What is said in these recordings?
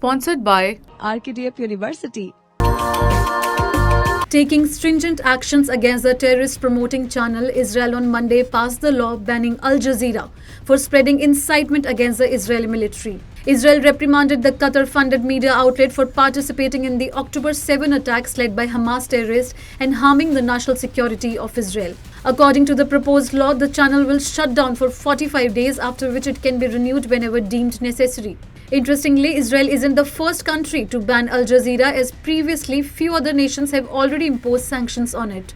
Sponsored by RKTF University. Taking stringent actions against the terrorist-promoting channel, Israel on Monday passed the law banning Al-Jazeera for spreading incitement against the Israeli military. Israel reprimanded the Qatar-funded media outlet for participating in the October 7 attacks led by Hamas terrorists and harming the national security of Israel. According to the proposed law, the channel will shut down for 45 days, after which it can be renewed whenever deemed necessary. Interestingly, Israel isn't the first country to ban Al Jazeera, as previously few other nations have already imposed sanctions on it.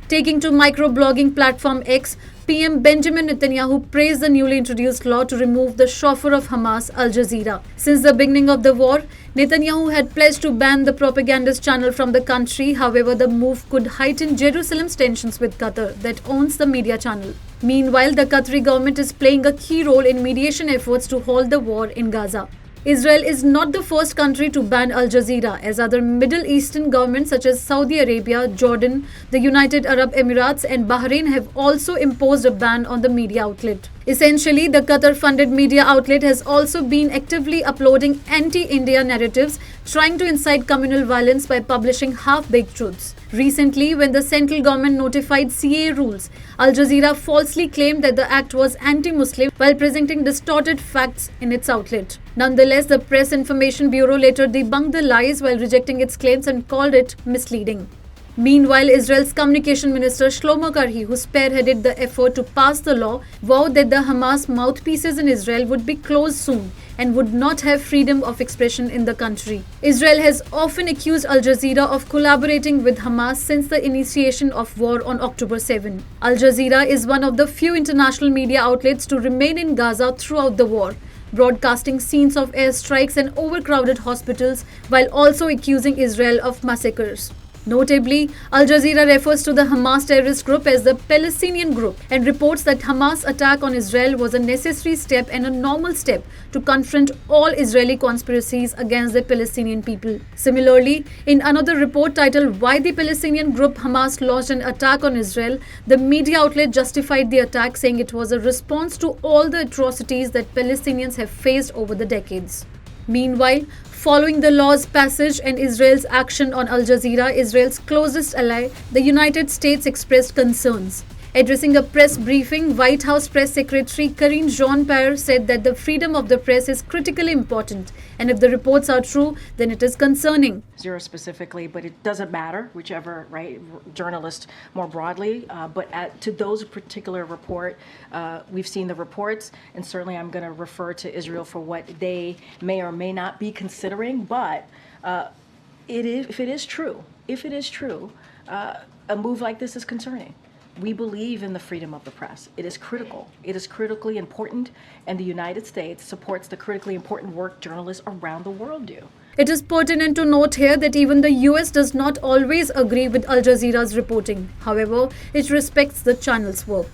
Taking to microblogging platform X, PM Benjamin Netanyahu praised the newly introduced law to remove the chauffeur of Hamas, Al Jazeera. Since the beginning of the war, Netanyahu had pledged to ban the propagandist channel from the country. However, the move could heighten Jerusalem's tensions with Qatar, that owns the media channel. Meanwhile, the Qatari government is playing a key role in mediation efforts to halt the war in Gaza. Israel is not the first country to ban Al Jazeera, as other Middle Eastern governments such as Saudi Arabia, Jordan, the United Arab Emirates and Bahrain have also imposed a ban on the media outlet. Essentially, the Qatar-funded media outlet has also been actively uploading anti-India narratives, trying to incite communal violence by publishing half-baked truths. Recently, when the central government notified CA rules, Al Jazeera falsely claimed that the act was anti-Muslim while presenting distorted facts in its outlet. Nonetheless, the Press Information Bureau later debunked the lies while rejecting its claims and called it misleading. Meanwhile, Israel's communication minister Shlomo Karhi, who spearheaded the effort to pass the law, vowed that the Hamas mouthpieces in Israel would be closed soon and would not have freedom of expression in the country. Israel has often accused Al Jazeera of collaborating with Hamas since the initiation of war on October 7. Al Jazeera is one of the few international media outlets to remain in Gaza throughout the war, broadcasting scenes of airstrikes and overcrowded hospitals while also accusing Israel of massacres. Notably, Al Jazeera refers to the Hamas terrorist group as the Palestinian group and reports that Hamas' attack on Israel was a necessary step and a normal step to confront all Israeli conspiracies against the Palestinian people. Similarly, in another report titled "Why the Palestinian Group Hamas Launched an Attack on Israel," the media outlet justified the attack, saying it was a response to all the atrocities that Palestinians have faced over the decades. Meanwhile, following the law's passage and Israel's action on Al Jazeera, Israel's closest ally, the United States, expressed concerns. Addressing a press briefing, White House Press Secretary Karine Jean-Pierre said that the freedom of the press is critically important, and if the reports are true, then it is concerning. Zero specifically, but it doesn't matter, whichever, right, journalist more broadly. To those particular report, we've seen the reports, and certainly I'm going to refer to Israel for what they may or may not be considering. But if it is true, a move like this is concerning. We believe in the freedom of the press. It is critical. It is critically important, and the United States supports the critically important work journalists around the world do. It is pertinent to note here that even the US does not always agree with Al Jazeera's reporting. However, it respects the channel's work.